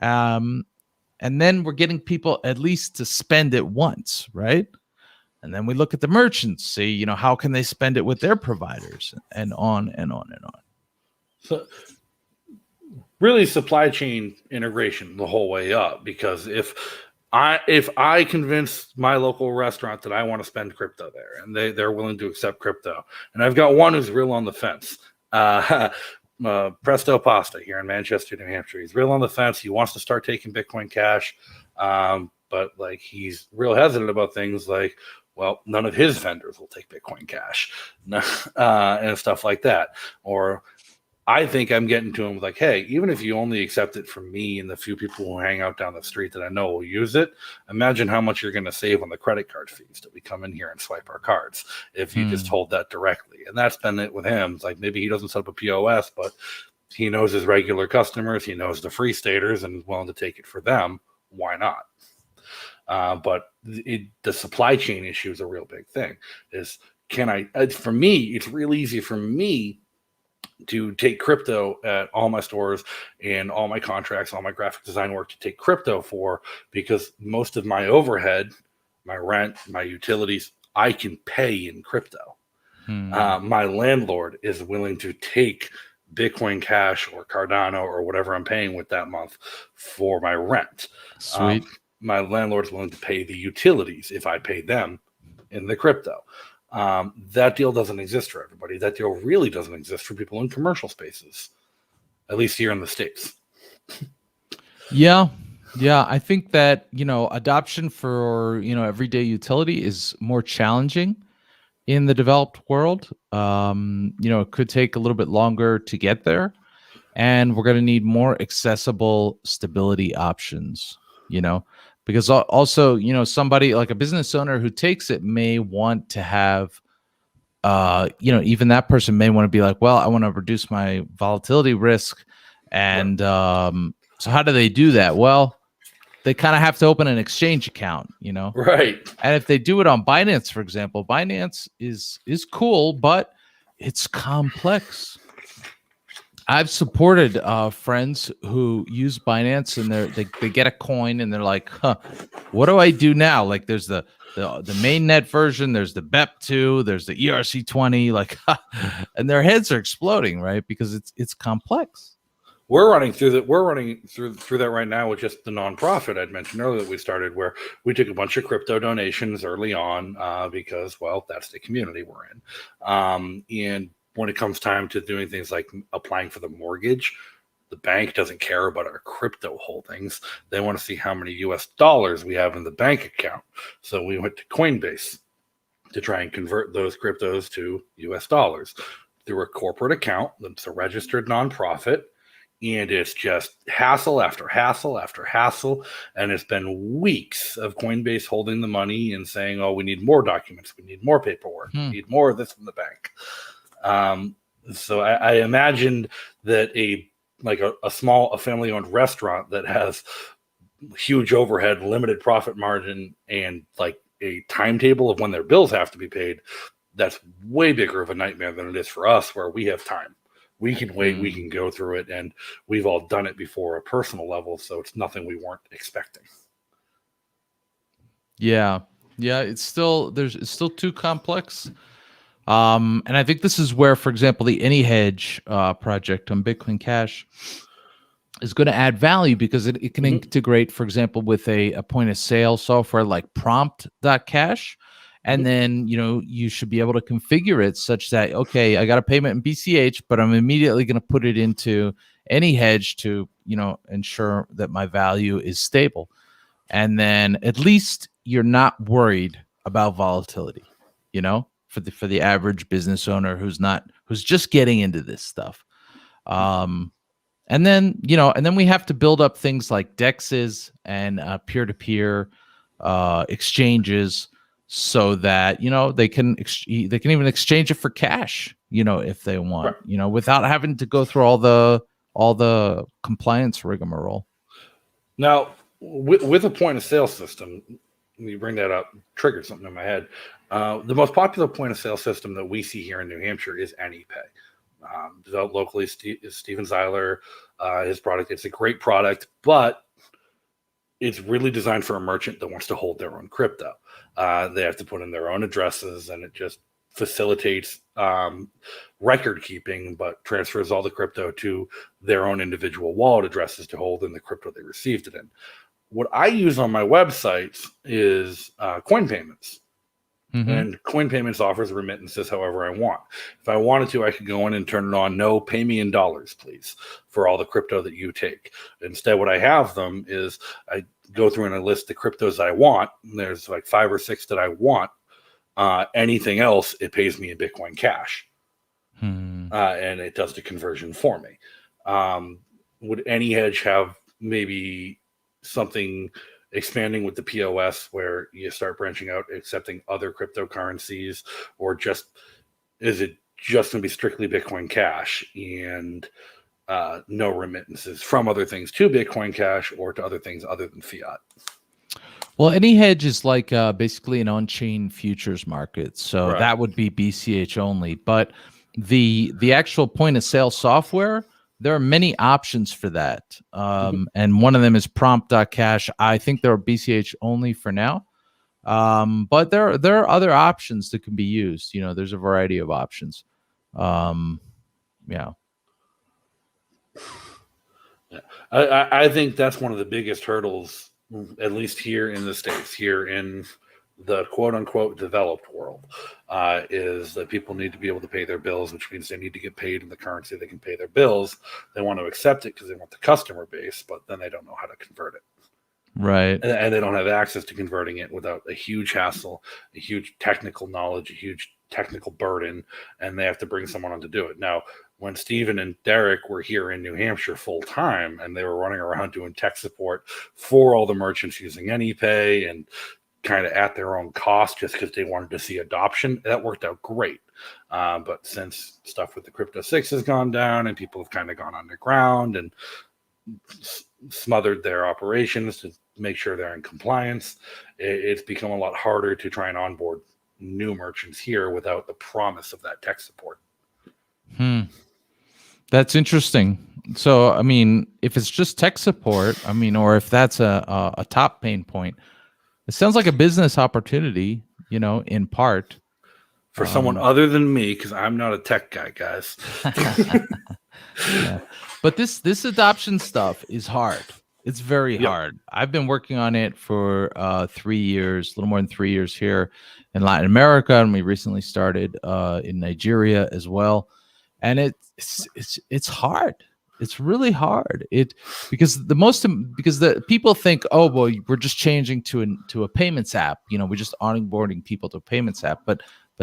And then we're getting people at least to spend it once, right? And then we look at the merchants, see, how can they spend it with their providers, and on and on and on. So really supply chain integration the whole way up, because if I convince my local restaurant that I want to spend crypto there, and they're willing to accept crypto, and I've got one who's real on the fence, Presto Pasta here in Manchester, New Hampshire. He's real on the fence. He wants to start taking Bitcoin Cash, but like he's real hesitant about things like, well, none of his vendors will take Bitcoin Cash, and stuff like that. Or I think I'm getting to him with like, hey, even if you only accept it from me and the few people who hang out down the street that I know will use it, imagine how much you're going to save on the credit card fees that we come in here and swipe our cards if you just hold that directly. And that's been it with him. It's like maybe he doesn't set up a POS, but he knows his regular customers. He knows the free staters and is willing to take it for them. Why not? But the supply chain issue is a real big thing. For me, it's real easy for me to take crypto at all my stores and all my contracts, all my graphic design work to take crypto for, because most of my overhead, my rent, my utilities, I can pay in crypto. My landlord is willing to take Bitcoin Cash or Cardano or whatever I'm paying with that month for my rent. Sweet. My landlord's willing to pay the utilities if I pay them in the crypto. That deal doesn't exist for everybody. That deal really doesn't exist for people in commercial spaces, at least here in the States. Yeah. I think that, adoption for, everyday utility is more challenging in the developed world. It could take a little bit longer to get there, and we're going to need more accessible stability options, because also, somebody like a business owner who takes it may want to have, even that person may want to be like, well, I want to reduce my volatility risk. And so how do they do that? Well, they kind of have to open an exchange account, Right. And if they do it on Binance, for example, Binance is cool, but it's complex. I've supported friends who use Binance, and they get a coin and they're like, what do I do now? Like there's the mainnet version, there's the BEP2, there's the ERC20, like, and their heads are exploding, right? Because it's complex. We're running through that right now with just the nonprofit I'd mentioned earlier that we started, where we took a bunch of crypto donations early on because, well, that's the community we're in. And when it comes time to doing things like applying for the mortgage, the bank doesn't care about our crypto holdings. They want to see how many US dollars we have in the bank account. So we went to Coinbase to try and convert those cryptos to US dollars through a corporate account that's a registered nonprofit. And it's just hassle after hassle after hassle. And it's been weeks of Coinbase holding the money and saying, oh, we need more documents. We need more paperwork. We need more of this from the bank. So I imagined that a small family-owned restaurant that has huge overhead, limited profit margin, and like a timetable of when their bills have to be paid, that's way bigger of a nightmare than it is for us, where we have time. We can wait, we can go through it, and we've all done it before, a personal level, so it's nothing we weren't expecting. Yeah, it's still too complex. And I think this is where, for example, the AnyHedge project on Bitcoin Cash is going to add value, because it can integrate, for example, with a point of sale software like Prompt.cash. And then, you should be able to configure it such that, okay, I got a payment in BCH, but I'm immediately going to put it into any hedge to, ensure that my value is stable. And then at least you're not worried about volatility, for the average business owner who's just getting into this stuff. And then, we have to build up things like dexes and peer-to-peer exchanges, so that they can even exchange it for cash, if they want, Right. without having to go through all the compliance rigmarole. Now, with a point of sale system, you bring that up, triggered something in my head. The most popular point of sale system that we see here in New Hampshire is AnyPay. Developed locally is Steven Zeiler, his product. It's a great product, but it's really designed for a merchant that wants to hold their own crypto. They have to put in their own addresses, and it just facilitates record keeping, but transfers all the crypto to their own individual wallet addresses to hold in the crypto they received it in. What I use on my websites is coin payments. Mm-hmm. And coin payments offers remittances however I want. If I wanted to, I could go in and turn it on, no, pay me in dollars, please, for all the crypto that you take. Instead, what I have them is I go through and I list the cryptos I want. There's like 5 or 6 that I want. Anything else, it pays me in Bitcoin Cash. And it does the conversion for me. Would any hedge have maybe something expanding with the POS where you start branching out, accepting other cryptocurrencies, or is it just going to be strictly Bitcoin Cash and no remittances from other things to Bitcoin Cash or to other things other than fiat? Well, any hedge is like basically an on-chain futures market, so Right. That would be BCH only. But the actual point of sale software, there are many options for that. And one of them is prompt.cash. I think they're BCH only for now. But there are other options that can be used. There's a variety of options. Yeah. I think that's one of the biggest hurdles, at least here in the States, here in the quote unquote developed world, is that people need to be able to pay their bills, which means they need to get paid in the currency they can pay their bills. They want to accept it because they want the customer base, but then they don't know how to convert it. Right. And they don't have access to converting it without a huge hassle, a huge technical knowledge, a huge technical burden, and they have to bring someone on to do it. Now, when Steven and Derek were here in New Hampshire full time and they were running around doing tech support for all the merchants using AnyPay and kind of at their own cost just because they wanted to see adoption, that worked out great. But since stuff with the Crypto 6 has gone down and people have kind of gone underground and smothered their operations to make sure they're in compliance, it's become a lot harder to try and onboard new merchants here without the promise of that tech support. That's interesting. So, I mean, if it's just tech support, or if that's a top pain point, it sounds like a business opportunity, in part. For someone other than me, because I'm not a tech guy, guys. Yeah. But this adoption stuff is hard. It's very hard. I've been working on it for 3 years, a little more than 3 years here in Latin America, and we recently started in Nigeria as well. And it's hard. It's really hard. Because the people think, oh well, we're just changing to a payments app. We're just onboarding people to a payments app, but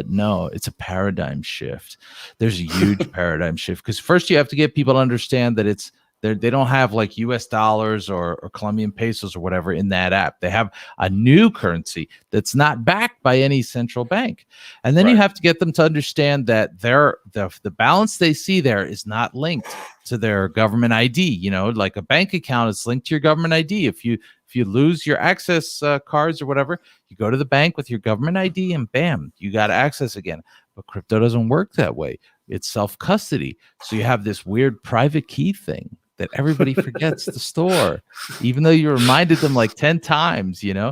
no, it's a paradigm shift. There's a huge paradigm shift because first you have to get people to understand that they don't have like US dollars or Colombian pesos or whatever in that app. They have a new currency that's not backed by any central bank. And then you have to get them to understand that the balance they see there is not linked to their government ID. Like a bank account is linked to your government ID. If you lose your access cards or whatever, you go to the bank with your government ID and bam, you got access again. But crypto doesn't work that way. It's self-custody. So you have this weird private key thing that everybody forgets to store, even though you reminded them like 10 times, even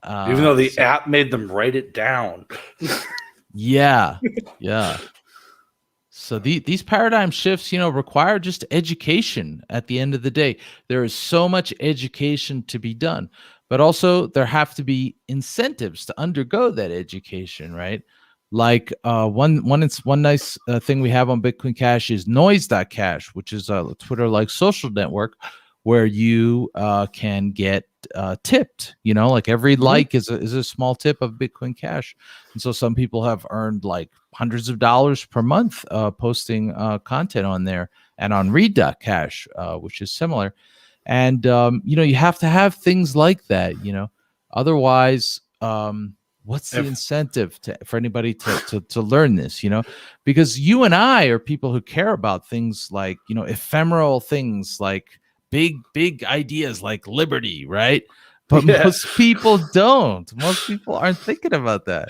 though the app made them write it down. Yeah. So these paradigm shifts, require just education at the end of the day. There is so much education to be done. but also there have to be incentives to undergo that education, right? Like one nice thing we have on Bitcoin Cash is noise.cash, which is a Twitter like social network where you can get tipped. Like every like is a small tip of Bitcoin Cash. And so some people have earned like hundreds of dollars per month posting content on there, and on read.cash, which is similar. And you have to have things like that. Otherwise, what's the incentive for anybody to learn this? Because you and I are people who care about things like ephemeral things, like big ideas like liberty, right? But most people don't. Most people aren't thinking about that.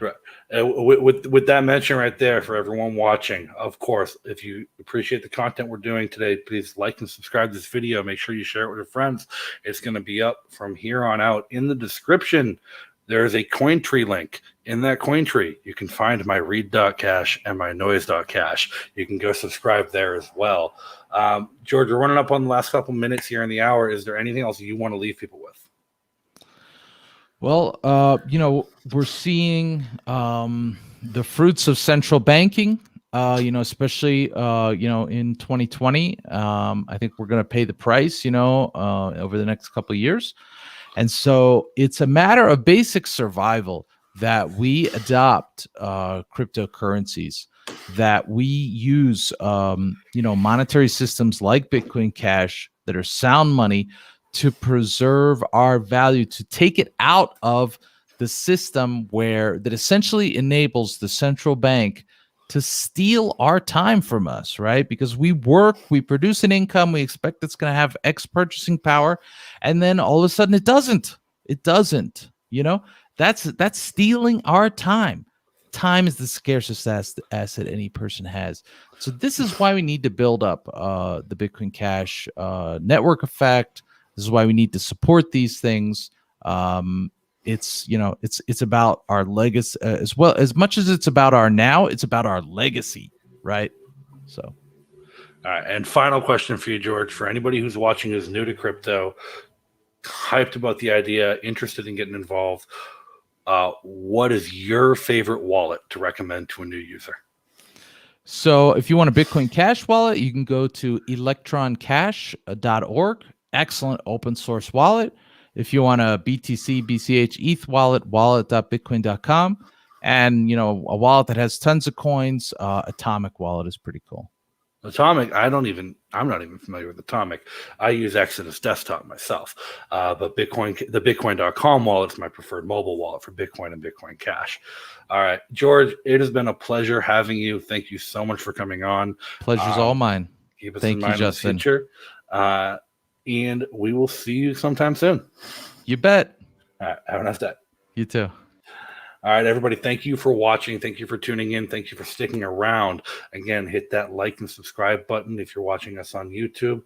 Right. With that mention right there, for everyone watching, of course, if you appreciate the content we're doing today, please like and subscribe to this video. Make sure you share it with your friends. It's going to be up from here on out. In the description, there's a Cointree link. In that Cointree, you can find my read.cash and my noise.cash. You can go subscribe there as well. George, we're running up on the last couple minutes here in the hour. Is there anything else you want to leave people with? Well, we're seeing the fruits of central banking, especially, in 2020. I think we're going to pay the price, over the next couple of years. And so it's a matter of basic survival that we adopt cryptocurrencies, that we use, monetary systems like Bitcoin Cash that are sound money to preserve our value, to take it out of the system that essentially enables the central bank to steal our time from us, right? Because we work, we produce an income, we expect it's going to have X purchasing power, and then all of a sudden it doesn't. It doesn't. That's stealing our time. Time is the scarcest asset any person has. So this is why we need to build up the Bitcoin Cash network effect. This is why we need to support these things. It's about our legacy as well. As much as it's about our now, it's about our legacy, right? So, all right. And final question for you, George. For anybody who's watching who's new to crypto, hyped about the idea, interested in getting involved, what is your favorite wallet to recommend to a new user? So if you want a Bitcoin Cash wallet, you can go to electroncash.org. Excellent open source wallet. If you want a BTC, BCH, ETH wallet, wallet.bitcoin.com. And, a wallet that has tons of coins, Atomic wallet is pretty cool. Atomic, I'm not even familiar with Atomic. I use Exodus Desktop myself. But the Bitcoin.com wallet is my preferred mobile wallet for Bitcoin and Bitcoin Cash. All right, George, it has been a pleasure having you. Thank you so much for coming on. Pleasure's all mine. Keep us in mind in the future. And we will see you sometime soon. You bet. All right, have a nice day. You too. All right, everybody, thank you for watching. Thank you for tuning in. Thank you for sticking around. Again, hit that like and subscribe button if you're watching us on YouTube.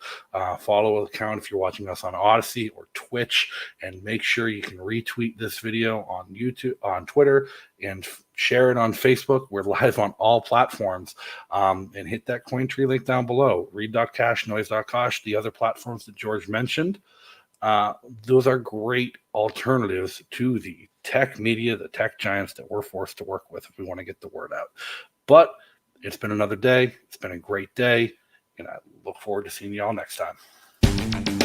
Follow the account if you're watching us on Odyssey or Twitch. And make sure you can retweet this video on YouTube, on Twitter, and share it on Facebook. We're live on all platforms. And hit that Cointree link down below. Read.cash, noise.cash, the other platforms that George mentioned. Those are great alternatives to the tech media, the tech giants that we're forced to work with if we want to get the word out. But it's been another day. It's been a great day, and I look forward to seeing you all next time.